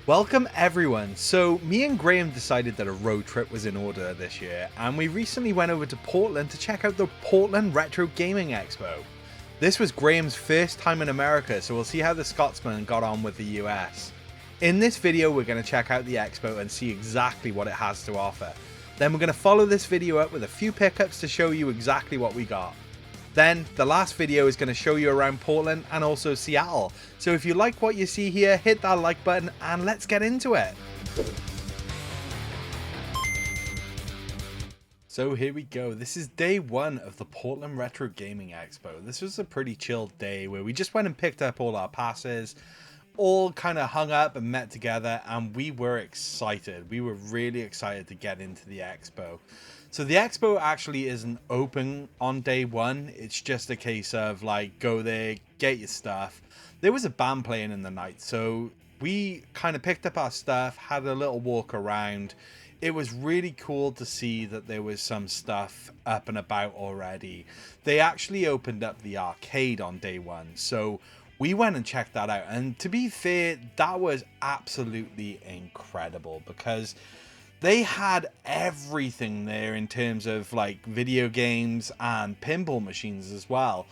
Welcome everyone. So me and Graham decided that a road trip was in order this year, and we recently went over to Portland to check out the Portland Retro Gaming Expo. This was Graham's first time in America, so we'll see how the Scotsman got on with the US. In this video we're going to check out the expo and see exactly what it has to offer. Then we're going to follow this video up with a few pickups to show you exactly what we got. Then the last video is going to show you around Portland and also Seattle. So if you like what you see here, hit that like button and let's get into it. So here we go. This is day one of the Portland Retro Gaming Expo. This was a pretty chilled day where we just went and picked up all our passes, all kind of hung up and met together, and we were excited. We were really excited to get into the expo. So the expo actually isn't open on day one. It's just a case of like, go there, get your stuff. There was a band playing in the night, so we kind of picked up our stuff, had a little walk around. It was really cool to see that there was some stuff up and about already. They actually opened up the arcade on day one, so we went and checked that out. And to be fair, that was absolutely incredible because they had everything there in terms of like video games and pinball machines as well.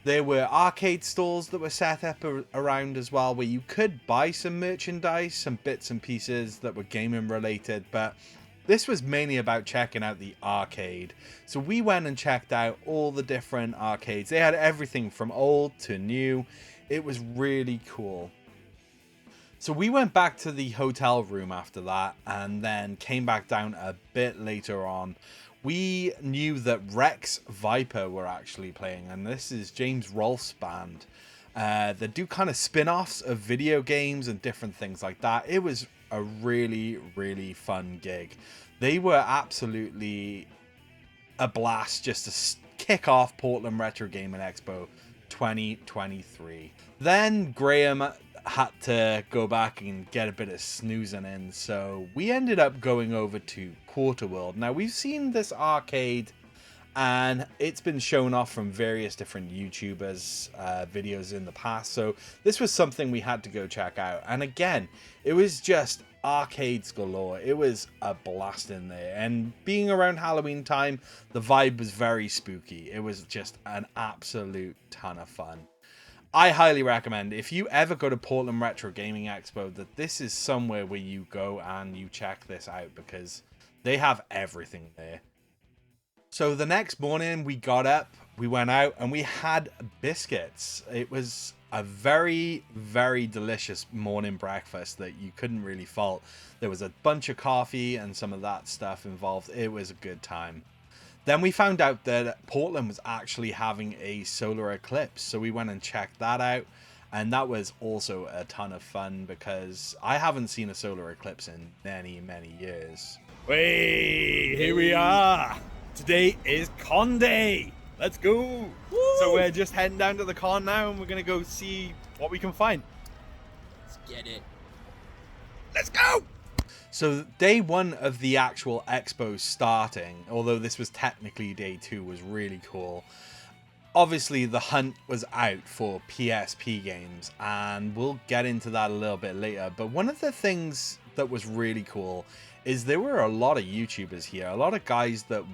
There were arcade stalls that were set up around as well where you could buy some merchandise, some bits and pieces that were gaming related, but this was mainly about checking out the arcade. So we went and checked out all the different arcades. They had everything from old to new. It was really cool. So we went back to the hotel room after that and then came back down a bit later on. We knew that Rex Viper were actually playing, and this is James Rolfe's band. They do kind of spin-offs of video games and different things like that. It was a really, really fun gig. They were absolutely a blast just to kick off Portland Retro Gaming Expo 2023. Then Graham had to go back and get a bit of snoozing in, so we ended up going over to Quarterworld. Now we've seen this arcade and it's been shown off from various different YouTubers videos in the past, so this was something we had to go check out. And again, it was just arcades galore. It was a blast in there, and being around Halloween time, the vibe was very spooky. It was just an absolute ton of fun. I highly recommend, if you ever go to Portland Retro Gaming Expo, that this is somewhere where you go and you check this out because they have everything there. So the next morning we got up, we went out and we had biscuits. It was a very, very delicious morning breakfast that you couldn't really fault. There was a bunch of coffee and some of that stuff involved. It was a good time. Then we found out that Portland was actually having a solar eclipse, so we went and checked that out, and that was also a ton of fun because I haven't seen a solar eclipse in many, many years. Hey, here we are. Today is con day. Let's go. Woo! So we're just heading down to the con now, and we're gonna go see what we can find. Let's get it. Let's go. So day one of the actual expo starting, although this was technically day two, was really cool. Obviously the hunt was out for PSP games, and we'll get into that a little bit later. But one of the things that was really cool is there were a lot of YouTubers here, a lot of guys that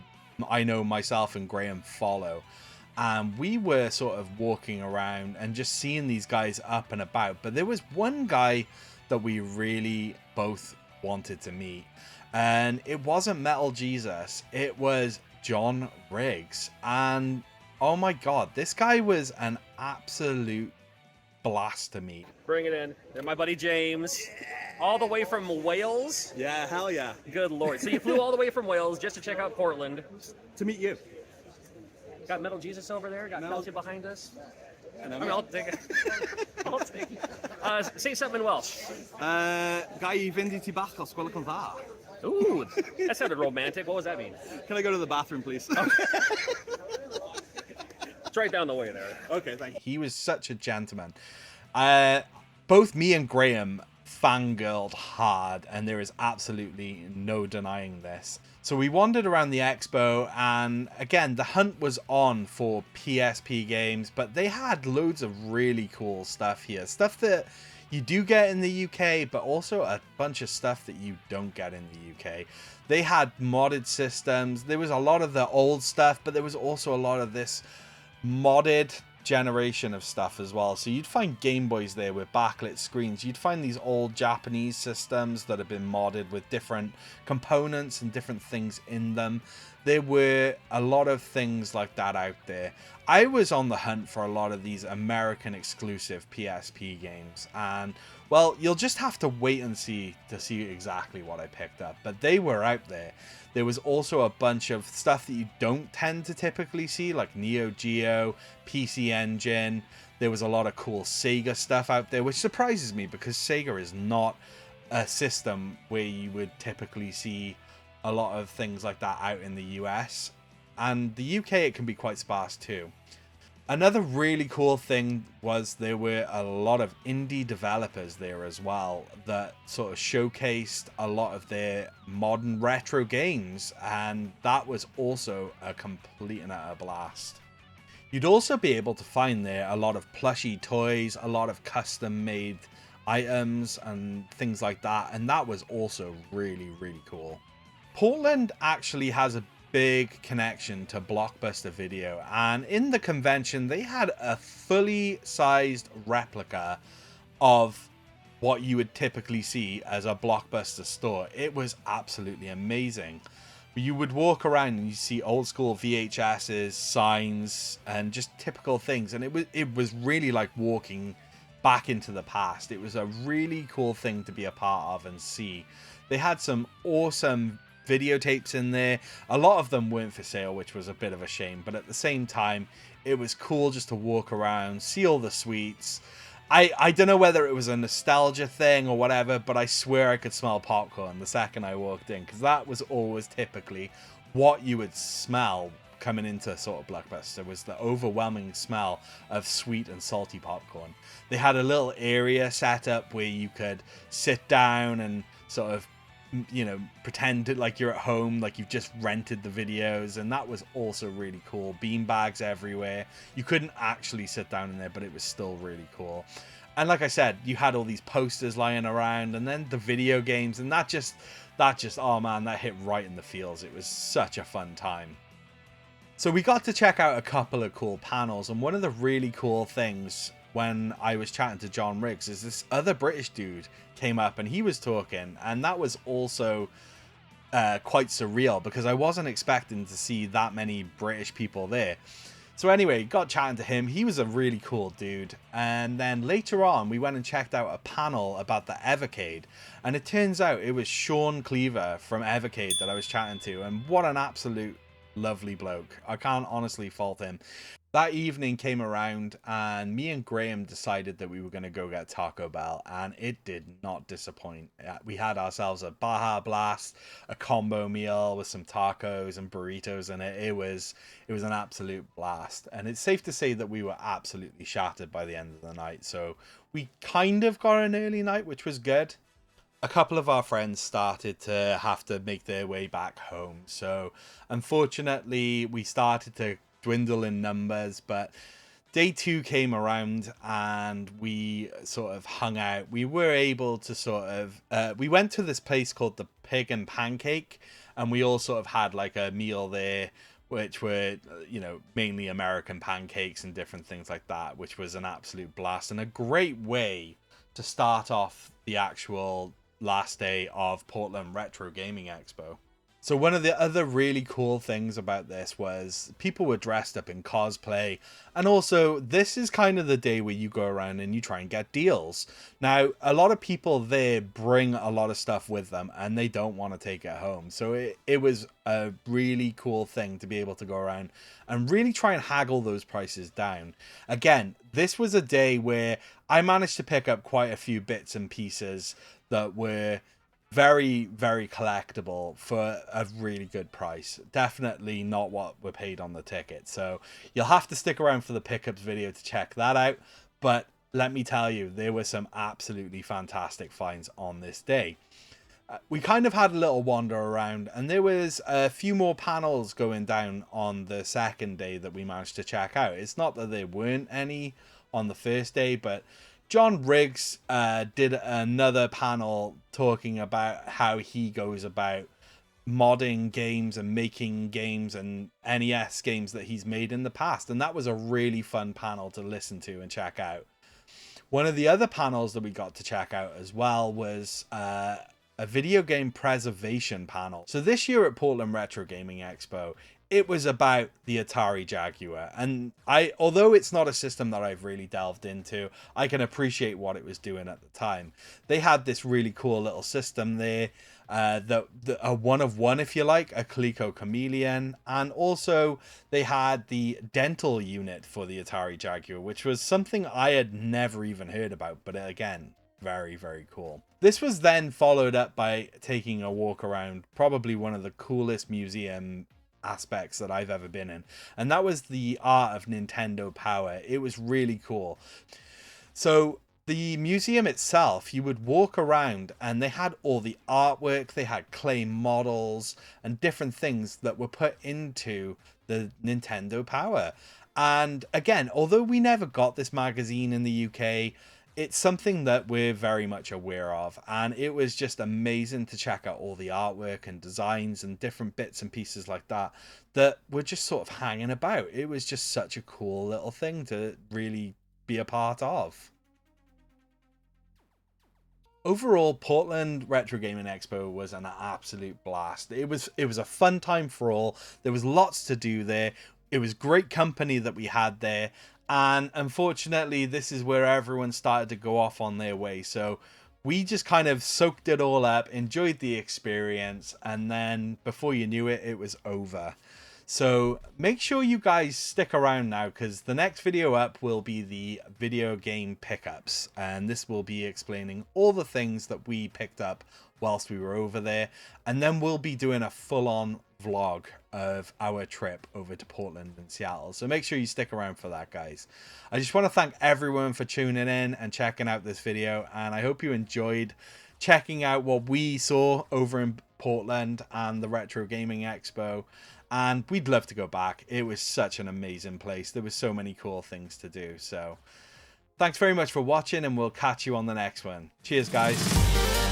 I know myself and Graham follow. And we were sort of walking around and just seeing these guys up and about. But there was one guy that we really both wanted to meet, and it wasn't Metal Jesus, it was John Riggs. And oh my god, this guy was an absolute blast to meet. Bring it in. They're my buddy James. All the way from Wales. Yeah, hell yeah. Good lord. So you flew all the way from Wales just to check out Portland. To meet you. Got Metal Jesus over there. Got Melty behind us. I I mean, I'll take it. I'll take it. Say something in Welsh. Gai i fynd I ti bach os gwelwch yn dda. Ooh, that sounded romantic. What does that mean? Can I go to the bathroom, please? It's right down the way there. Okay, thank you. He was such a gentleman. Both me and Graham fangirled hard, and there is absolutely no denying this. So we wandered around the expo, and again, the hunt was on for PSP games, but they had loads of really cool stuff here. Stuff that you do get in the UK, but also a bunch of stuff that you don't get in the UK. They had modded systems. There was a lot of the old stuff, but there was also a lot of this modded generation of stuff as well. So you'd find Game Boys there with backlit screens. You'd find these old Japanese systems that have been modded with different components and different things in them. There were a lot of things like that out there. I was on the hunt for a lot of these American exclusive PSP games, and well, you'll just have to wait and see to see exactly what I picked up, but they were out there. There was also a bunch of stuff that you don't tend to typically see, like Neo Geo, PC Engine. There was a lot of cool Sega stuff out there, which surprises me because Sega is not a system where you would typically see a lot of things like that out in the US. And the UK, it can be quite sparse too. Another really cool thing was there were a lot of indie developers there as well that sort of showcased a lot of their modern retro games, and that was also a complete and utter blast. You'd also be able to find there a lot of plushy toys, a lot of custom made items and things like that, and that was also really, really cool. Portland actually has a big connection to Blockbuster Video, and in the convention they had a fully sized replica of what you would typically see as a Blockbuster store. It was absolutely amazing. You would walk around and you see old school VHSs, signs, and just typical things, and it was really like walking back into the past. It was a really cool thing to be a part of and see. They had some awesome videotapes in there. A lot of them weren't for sale, which was a bit of a shame, but at the same time it was cool just to walk around, see all the sweets. I don't know whether it was a nostalgia thing or whatever, but I swear I could smell popcorn the second I walked in, because that was always typically what you would smell coming into sort of Blockbuster, was the overwhelming smell of sweet and salty popcorn. They had a little area set up where you could sit down and sort of, you know, pretend like you're at home, like you've just rented the videos, and that was also really cool. Bean bags everywhere. You couldn't actually sit down in there, but it was still really cool. And like I said, you had all these posters lying around, and then the video games, and that just oh man, that hit right in the feels. It was such a fun time. So we got to check out a couple of cool panels, and one of the really cool things when I was chatting to John Riggs is this other British dude came up and he was talking, and that was also quite surreal because I wasn't expecting to see that many British people there. So anyway, got chatting to him. He was a really cool dude. And then later on, we went and checked out a panel about the Evercade, and it turns out it was Sean Cleaver from Evercade that I was chatting to, and what an absolute lovely bloke. I can't honestly fault him. That evening came around and me and Graham decided that we were going to go get Taco Bell, and it did not disappoint. We had ourselves a Baja Blast, a combo meal with some tacos and burritos in it. It was an absolute blast, and it's safe to say that we were absolutely shattered by the end of the night. So we kind of got an early night, which was good. A couple of our friends started to have to make their way back home, so unfortunately we started to dwindle in numbers, but day 2 came around and we sort of hung out. We were able to sort of we went to this place called the Pig and Pancake, and we all sort of had like a meal there, which were, you know, mainly American pancakes and different things like that, which was an absolute blast and a great way to start off the actual last day of Portland Retro Gaming Expo. So one of the other really cool things about this was people were dressed up in cosplay, and also this is kind of the day where you go around and you try and get deals. Now, a lot of people there bring a lot of stuff with them and they don't want to take it home. So it was a really cool thing to be able to go around and really try and haggle those prices down. Again, this was a day where I managed to pick up quite a few bits and pieces that were very, very collectible for a really good price. Definitely not what were paid on the ticket. So you'll have to stick around for the pickups video to check that out. But let me tell you, there were some absolutely fantastic finds on this day. We kind of had a little wander around, and there was a few more panels going down on the second day that we managed to check out. It's not that there weren't any on the first day, but John Riggs did another panel talking about how he goes about modding games and making games and NES games that he's made in the past. And that was a really fun panel to listen to and check out. One of the other panels that we got to check out as well was a video game preservation panel. So this year at Portland Retro Gaming Expo, it was about the Atari Jaguar. And although it's not a system that I've really delved into, I can appreciate what it was doing at the time. They had this really cool little system there, a one of one, if you like, a Coleco Chameleon, and also they had the dental unit for the Atari Jaguar, which was something I had never even heard about, but again, very, very cool. This was then followed up by taking a walk around probably one of the coolest museum aspects that I've ever been in, and that was the art of Nintendo Power. It was really cool. So the museum itself, you would walk around and they had all the artwork, they had clay models and different things that were put into the Nintendo Power. And again, although we never got this magazine in the UK, it's something that we're very much aware of, and it was just amazing to check out all the artwork and designs and different bits and pieces like that were just sort of hanging about. It was just such a cool little thing to really be a part of. Overall, Portland Retro Gaming Expo was an absolute blast. It was a fun time for all. There was lots to do there. It was great company that we had there. And unfortunately, this is where everyone started to go off on their way. So we just kind of soaked it all up, enjoyed the experience, and then before you knew it, it was over. So make sure you guys stick around now, because the next video up will be the video game pickups. And this will be explaining all the things that we picked up whilst we were over there. And then we'll be doing a full-on vlog of our trip over to Portland and Seattle. So make sure you stick around for that, guys. I just want to thank everyone for tuning in and checking out this video. And I hope you enjoyed checking out what we saw over in Portland and the Retro Gaming Expo. And we'd love to go back. It was such an amazing place. There were so many cool things to do. So thanks very much for watching, and we'll catch you on the next one. Cheers, guys.